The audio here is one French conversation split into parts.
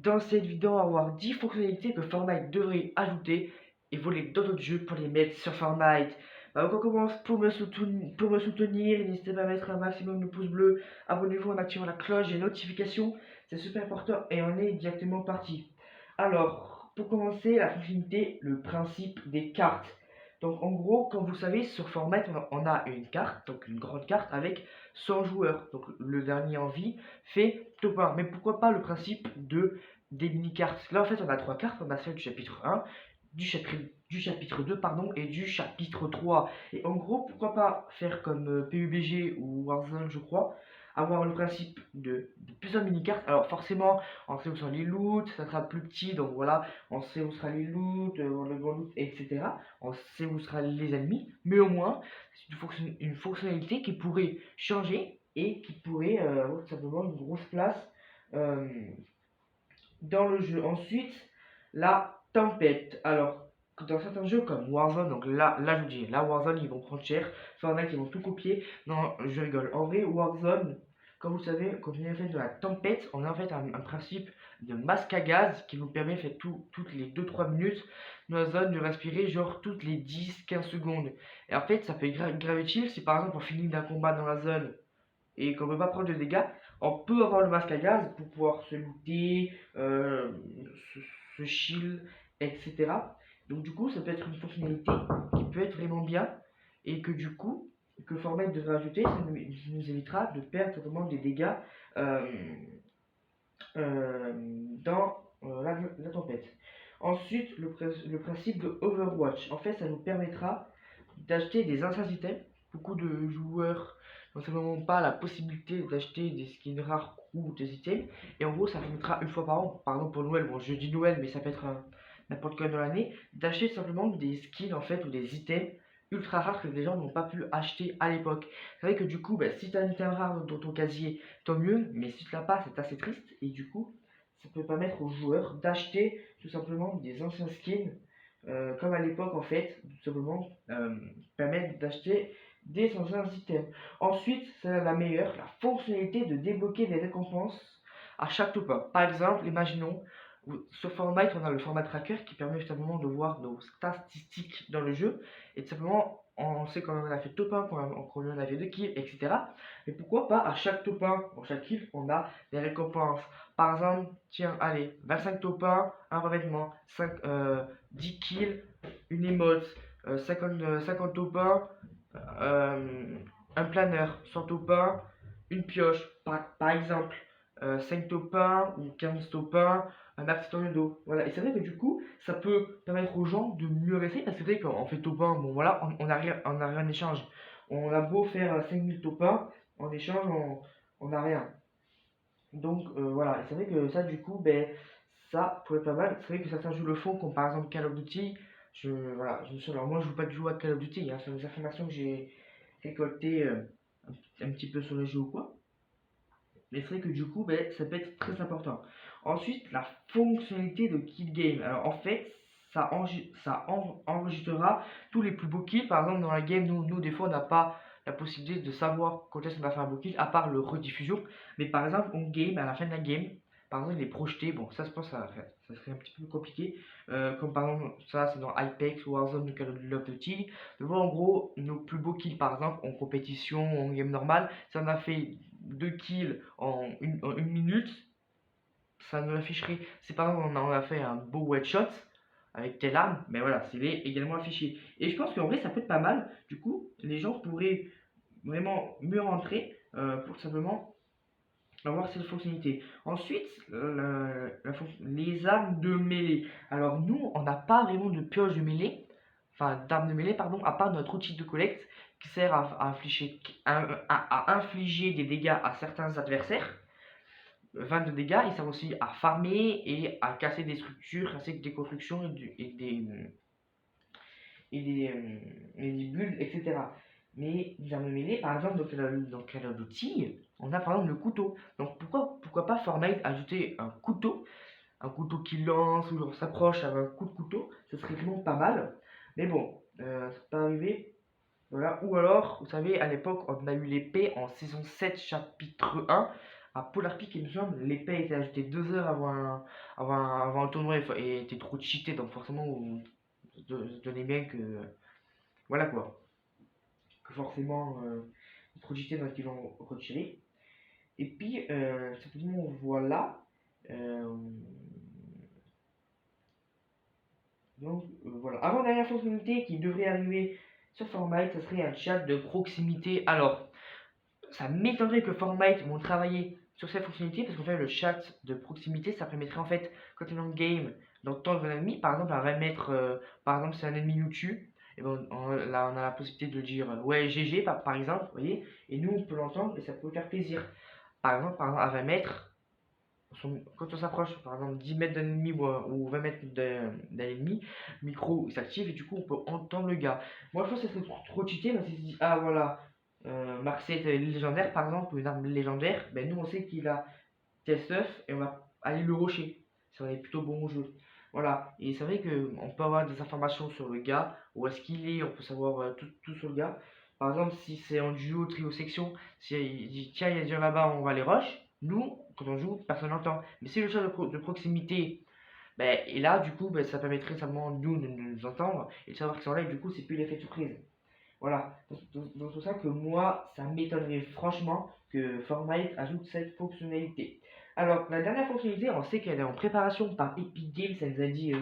Dans cette vidéo, on va voir 10 fonctionnalités que Fortnite devrait ajouter et voler dans d'autres jeux pour les mettre sur Fortnite. Donc on commence pour me soutenir, n'hésitez pas à mettre un maximum de pouces bleus, abonnez-vous en activant la cloche des notifications, c'est super important et on est directement parti. Alors, pour commencer, la fonctionnalité, le principe des cartes. Donc en gros, comme vous savez, sur Fortnite, on a une carte, donc une grande carte avec 100 joueurs. Donc le dernier en vie fait top 1. Mais pourquoi pas le principe des mini-cartes? Là en fait on a trois cartes, on a celle du chapitre 1, du chapitre 2 pardon, et du chapitre 3. Et en gros, pourquoi pas faire comme PUBG ou Warzone je crois, avoir le principe de plusieurs mini-cartes. Alors forcément, on sait où sont les loots, ça sera plus petit, donc voilà, on sait où sera les loots, le bon loot, etc. On sait où sera les ennemis, mais au moins, c'est une fonctionnalité qui pourrait changer et qui pourrait avoir tout simplement une grosse place euh, dans le jeu. Ensuite, la tempête. Alors, dans certains jeux comme Warzone, donc là je vous dis, là Warzone ils vont prendre cher, Fortnite ils vont tout copier. Non, je rigole. En vrai, Warzone, comme vous savez, quand on est fait de la tempête, on a en fait un principe de masque à gaz qui nous permet fait toutes les 2-3 minutes dans la zone de respirer, genre toutes les 10-15 secondes. Et en fait, ça peut être grave utile si par exemple on finit d'un combat dans la zone et qu'on ne veut pas prendre de dégâts, on peut avoir le masque à gaz pour pouvoir se looter, se, se shield, etc. Donc du coup, ça peut être une fonctionnalité qui peut être vraiment bien et que du coup, que Fortnite devrait ajouter, ça nous évitera de perdre totalement des dégâts euh, dans la tempête. Ensuite, le principe de Overwatch. En fait, ça nous permettra d'acheter des anciens items. Beaucoup de joueurs n'ont simplement pas la possibilité d'acheter des skins rares ou des items. Et en gros, ça permettra une fois par an, par exemple pour Noël, bon je dis Noël, mais ça peut être n'importe quand dans l'année, d'acheter simplement des skins en fait ou des items ultra rares que les gens n'ont pas pu acheter à l'époque. C'est vrai que du coup, bah, si tu as un item rare dans ton casier, tant mieux, mais si tu l'as pas, c'est assez triste. Et du coup, ça peut permettre aux joueurs d'acheter tout simplement des anciens skins comme à l'époque en fait, tout simplement permettre d'acheter des anciens items. Ensuite, c'est la meilleure, la fonctionnalité de débloquer des récompenses à chaque top 1. Par exemple, imaginons, sur Fortnite, on a le format tracker qui permet justement de voir nos statistiques dans le jeu et tout simplement on sait quand on a fait top 1, quand on a fait 2 kills, etc. Mais pourquoi pas à chaque top 1, pour chaque kill, on a des récompenses. Par exemple, tiens, allez, 25 top 1, un revêtement, 10 kills, une emote, 50 top 1, un planeur, 100 top 1, une pioche, par exemple, 5 top 1 ou 15 top 1 accessoire de dos. Voilà, et c'est vrai que du coup, ça peut permettre aux gens de mieux rester parce que c'est vrai qu'on fait top 1, bon voilà, on a rien en échange. On a beau faire 5000 top 1, en échange, on n'a rien. Donc voilà, et c'est vrai que ça, du coup, ben, ça pourrait être pas mal. C'est vrai que certains jeux le font, comme par exemple Call of Duty. Voilà, alors moi, je joue pas du tout à Call of Duty, hein, c'est des informations que j'ai récoltées un petit peu sur le jeu ou quoi. Mais c'est vrai que du coup, ben, ça peut être très important. Ensuite, la fonctionnalité de Kill Game. Alors en fait, enregistrera tous les plus beaux kills. Par exemple, dans la game, nous des fois, on n'a pas la possibilité de savoir quand est-ce qu'on a fait un beau kill, à part le rediffusion. Mais par exemple, on game, à la fin de la game, par exemple, il est projeté. Bon, ça, je pense que ça serait un petit peu compliqué. Comme par exemple, ça, c'est dans Apex, Warzone, Call of Duty. De voir en gros nos plus beaux kills, par exemple, en compétition, en game normale. Ça, on a fait 2 kills en une minute, ça nous l'afficherait. C'est par exemple on a fait un beau headshot avec telle arme, mais voilà, c'est également affiché. Et je pense qu'en vrai ça peut être pas mal. Du coup, les gens pourraient vraiment mieux rentrer pour simplement avoir cette fonctionnalité. Ensuite, les armes de mêlée. Alors nous, on n'a pas vraiment de pioche de mêlée, enfin d'armes de mêlée, pardon, à part notre outil de collecte qui sert à infliger des dégâts à certains adversaires. 22 dégâts, ils servent aussi à farmer et à casser des structures, casser des constructions et des bulles, etc. Mais les armes mêlées, par exemple, dans Call of Duty, on a par exemple le couteau. Donc pourquoi pas Fortnite ajouter un couteau qui lance ou on s'approche avec un coup de couteau, ce serait vraiment pas mal. Mais bon, c'est pas arrivé. Voilà. Ou alors, vous savez, à l'époque, on a eu l'épée en saison 7, chapitre 1, à Polar Peak, il me semble, l'épée a été ajoutée 2 heures avant le tournoi et était trop cheaté, donc forcément, vous donnez bien que. Voilà quoi. Que forcément, c'est trop cheaté, donc ils l'ont retiré. Et puis, simplement, voilà. Euh, voilà. Avant-dernière fonctionnalité qui devrait arriver sur Fortnite, ça serait un chat de proximité. Alors, ça m'étonnerait que Fortnite vont travailler sur cette fonctionnalité parce qu'en fait, le chat de proximité, ça permettrait en fait, quand on est en game, d'entendre un ennemi. Par exemple, on va mettre, par exemple, si un ennemi nous tue, et ben, là, on a la possibilité de dire ouais, GG, par exemple, vous voyez, et nous, on peut l'entendre et ça peut faire plaisir. Par exemple, à 20 mètres, quand on s'approche, par exemple 10 mètres d'un ennemi ou 20 mètres d'un ennemi, le micro s'active et du coup on peut entendre le gars. Moi je pense que ça serait trop cheaté parce qu'il se dit ah voilà, Marseille est légendaire par exemple, une arme légendaire, ben nous on sait qu'il a tel stuff et on va aller le rocher. Ça va être plutôt bon au jeu. Voilà, et c'est vrai qu'on peut avoir des informations sur le gars, où est-ce qu'il est, on peut savoir tout sur le gars. Par exemple, si c'est en duo, trio, section, si il dit tiens, il y a des gens là-bas, on va les rush, nous, quand on joue, personne n'entend. Mais si le chat de proximité ben, est là, du coup, ben, ça permettrait simplement nous de nous entendre et de savoir qu'ils sont là, et du coup, c'est plus l'effet surprise. Voilà, donc c'est pour ça que moi, ça m'étonnerait franchement que Fortnite ajoute cette fonctionnalité. Alors, la dernière fonctionnalité, on sait qu'elle est en préparation par Epic Games, ça nous a dit,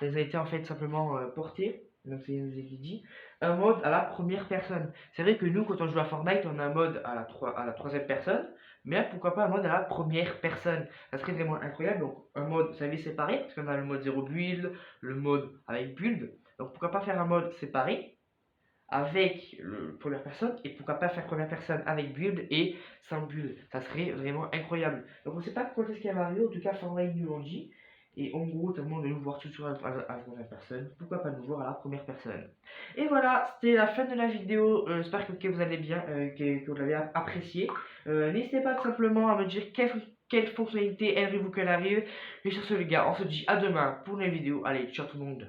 ça nous a été en fait simplement porté, donc ça nous a été dit, un mode à la première personne. C'est vrai que nous, quand on joue à Fortnite, on a un mode à la troisième personne, mais pourquoi pas un mode à la première personne. Ça serait vraiment incroyable, donc un mode, vous savez, séparé, parce qu'on a le mode 0 build, le mode avec build, donc pourquoi pas faire un mode séparé avec le première personne et pourquoi pas faire première personne avec build et sans build. Ça serait vraiment incroyable. Donc on ne sait pas quand est-ce qu'il va arriver, en tout cas Fortnite nous l'ont dit. Et en gros, tout le monde de nous voir tout sur la première personne. Pourquoi pas nous voir à la première personne. Et voilà, c'était la fin de la vidéo. J'espère que vous allez bien, que vous l'avez apprécié. N'hésitez pas tout simplement à me dire quelle fonctionnalité aimeriez-vous qu'elle arrive. Et sur ce les gars, on se dit à demain pour une vidéo. Allez, ciao tout le monde.